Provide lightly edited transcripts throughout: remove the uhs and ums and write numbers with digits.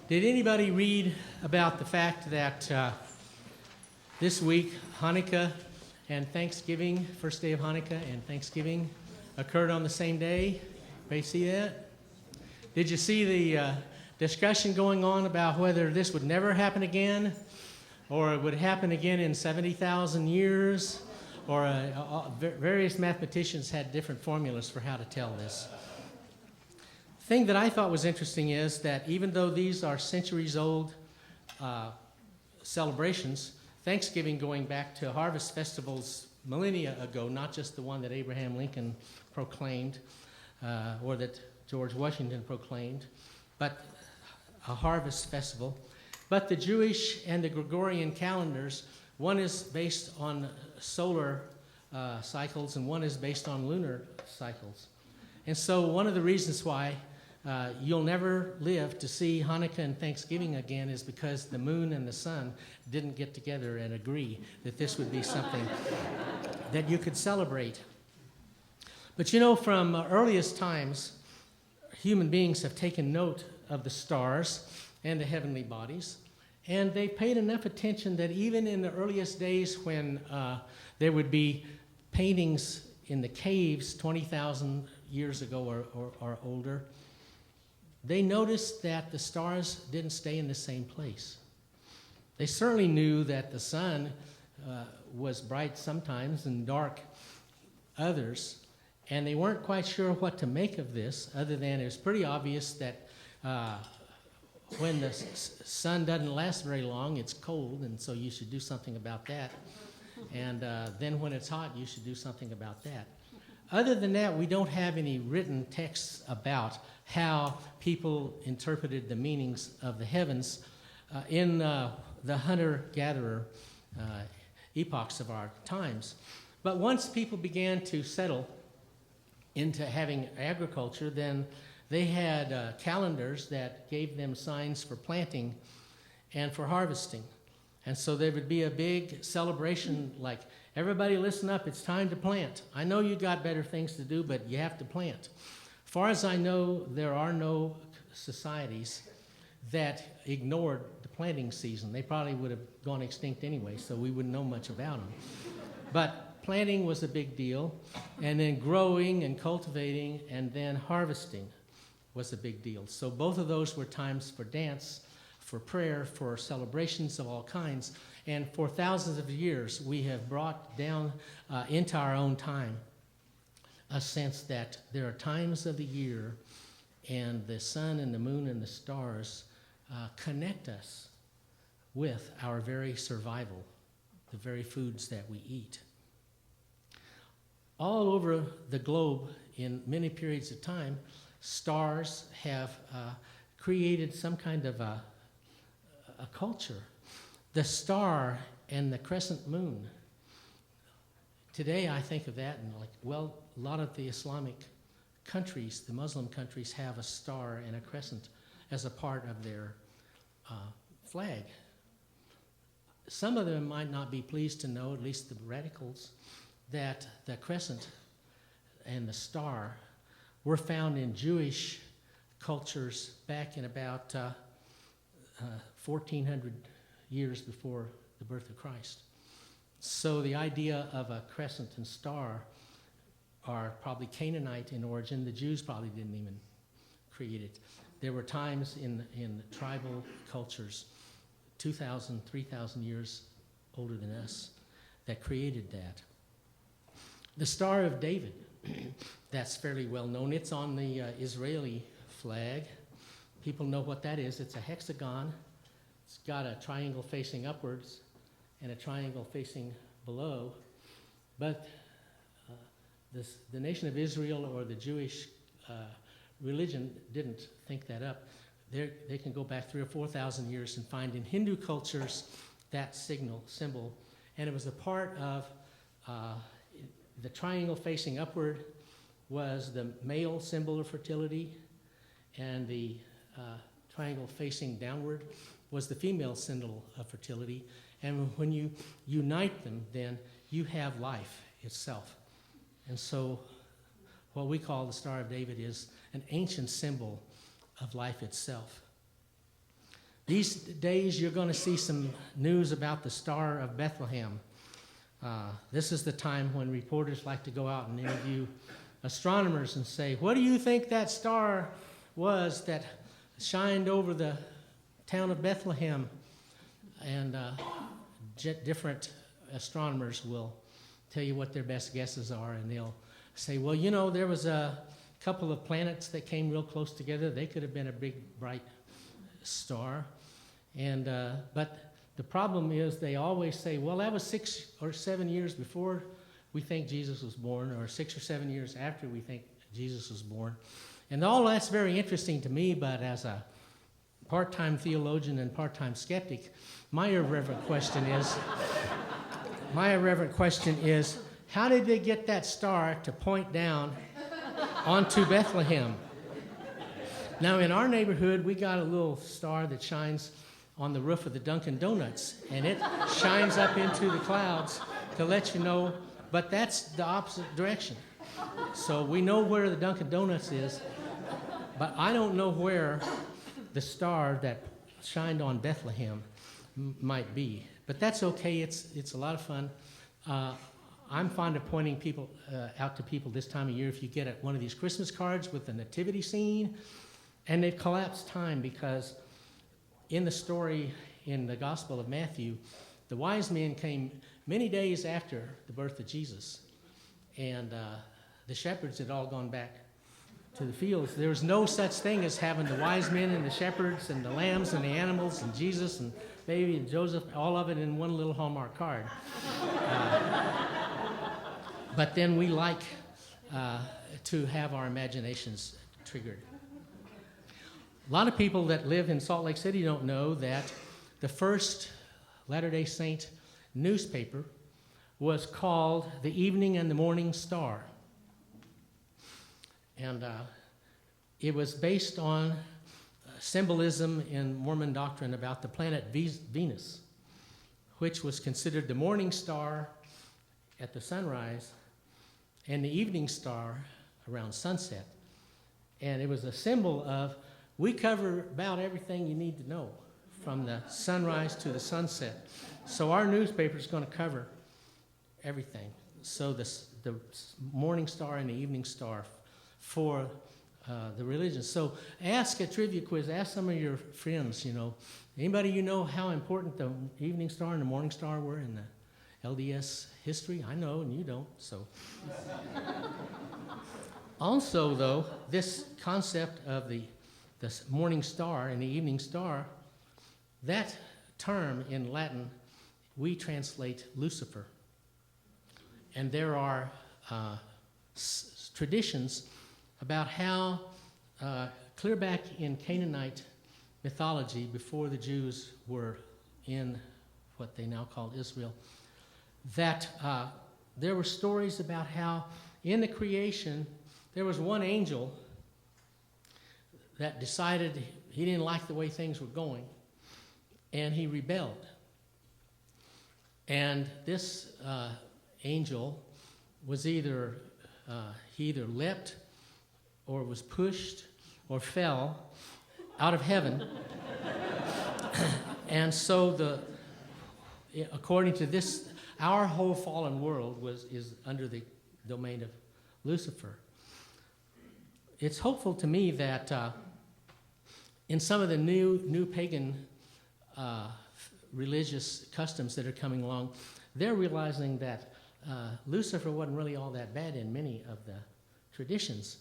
Did anybody read about the fact that this week Hanukkah and Thanksgiving, first day of Hanukkah and Thanksgiving, occurred on the same day? Anybody see that? Did you see the discussion going on about whether this would never happen again, or it would happen again in 70,000 years? Or various mathematicians had different formulas for how to tell this. The thing that I thought was interesting is that even though these are centuries-old celebrations, Thanksgiving going back to harvest festivals millennia ago, not just the one that Abraham Lincoln proclaimed or that George Washington proclaimed, but a harvest festival. But the Jewish and the Gregorian calendars, one is based on solar cycles and one is based on lunar cycles. And so one of the reasons why you'll never live to see Hanukkah and Thanksgiving again is because the moon and the sun didn't get together and agree that this would be something that you could celebrate. But you know, from earliest times, human beings have taken note of the stars and the heavenly bodies, and they paid enough attention that even in the earliest days when there would be paintings in the caves 20,000 years ago or older, they noticed that the stars didn't stay in the same place. They certainly knew that the sun was bright sometimes and dark others, and they weren't quite sure what to make of this, other than it was pretty obvious that when the sun doesn't last very long, it's cold, and so you should do something about that. And then when it's hot, you should do something about that. Other than that, we don't have any written texts about how people interpreted the meanings of the heavens in the hunter-gatherer epochs of our times. But once people began to settle into having agriculture, then they had calendars that gave them signs for planting and for harvesting. And so there would be a big celebration like, everybody listen up, it's time to plant. I know you got better things to do, but you have to plant. As far as I know, there are no societies that ignored the planting season. They probably would have gone extinct anyway, so we wouldn't know much about them. But planting was a big deal, and then growing and cultivating and then harvesting was a big deal. So both of those were times for dance, for prayer, for celebrations of all kinds. And for thousands of years, we have brought down into our own time a sense that there are times of the year and the sun and the moon and the stars connect us with our very survival, the very foods that we eat. All over the globe, in many periods of time, stars have created some kind of a culture. The star and the crescent moon. Today I think of that and like, well, a lot of the Islamic countries, the Muslim countries, have a star and a crescent as a part of their flag. Some of them might not be pleased to know, at least the radicals, that the crescent and the star were found in Jewish cultures back in about 1400 years before the birth of Christ. So the idea of a crescent and star are probably Canaanite in origin. The Jews probably didn't even create it. There were times in tribal cultures, 2,000, 3,000 years older than us, that created that. The Star of David, that's fairly well known. It's on the Israeli flag. People know what that is. It's a hexagon. It's got a triangle facing upwards and a triangle facing below. But the nation of Israel or the Jewish religion didn't think that up. They can go back 3,000 or 4,000 years and find in Hindu cultures that symbol. And it was a part of the triangle facing upward was the male symbol of fertility, and the triangle facing downward was the female symbol of fertility. And when you unite them, then you have life itself. And so what we call the Star of David is an ancient symbol of life itself. These days, you're going to see some news about the Star of Bethlehem. This is the time when reporters like to go out and interview astronomers and say, what do you think that star was that shined over the town of Bethlehem? And different astronomers will tell you what their best guesses are, and they'll say, well, you know, there was a couple of planets that came real close together. They could have been a big, bright star. And but the problem is they always say, well, that was 6 or 7 years before we think Jesus was born, or 6 or 7 years after we think Jesus was born. And all that's very interesting to me, but as a part-time theologian and part-time skeptic, my irreverent question is, how did they get that star to point down onto Bethlehem? Now, in our neighborhood, we got a little star that shines on the roof of the Dunkin' Donuts, and it shines up into the clouds to let you know, but that's the opposite direction. So we know where the Dunkin' Donuts is, but I don't know where the star that shined on Bethlehem might be. But that's okay. It's a lot of fun. I'm fond of pointing people out to people this time of year. If you get one of these Christmas cards with the nativity scene, and they've collapsed time, because in the story in the Gospel of Matthew, the wise men came many days after the birth of Jesus, and the shepherds had all gone back to the fields. There was no such thing as having the wise men and the shepherds and the lambs and the animals and Jesus and baby and Joseph, all of it in one little Hallmark card. But then we like to have our imaginations triggered. A lot of people that live in Salt Lake City don't know that the first Latter-day Saint newspaper was called The Evening and the Morning Star. And it was based on symbolism in Mormon doctrine about the planet Venus, which was considered the morning star at the sunrise and the evening star around sunset. And it was a symbol of, we cover about everything you need to know from the sunrise to the sunset. So our newspaper is going to cover everything. So the morning star and the evening star for the religion. So ask a trivia quiz. Ask some of your friends, Anybody you know how important the evening star and the morning star were in the LDS history? I know, and you don't, so. Also, though, this concept of the morning star and the evening star, that term in Latin, we translate Lucifer. And there are traditions about how, clear back in Canaanite mythology, before the Jews were in what they now call Israel, that there were stories about how in the creation there was one angel that decided he didn't like the way things were going, and he rebelled. And this angel was he either leapt or was pushed or fell out of heaven. And so according to this, our whole fallen world is under the domain of Lucifer. It's hopeful to me that in some of the new pagan religious customs that are coming along, they're realizing that Lucifer wasn't really all that bad in many of the traditions.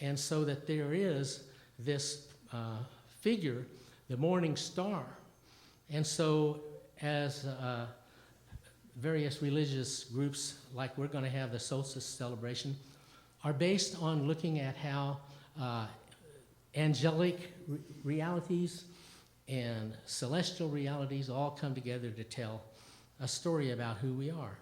And so that there is this figure, the morning star. And so as various religious groups, like we're going to have the solstice celebration, are based on looking at how angelic realities and celestial realities all come together to tell a story about who we are.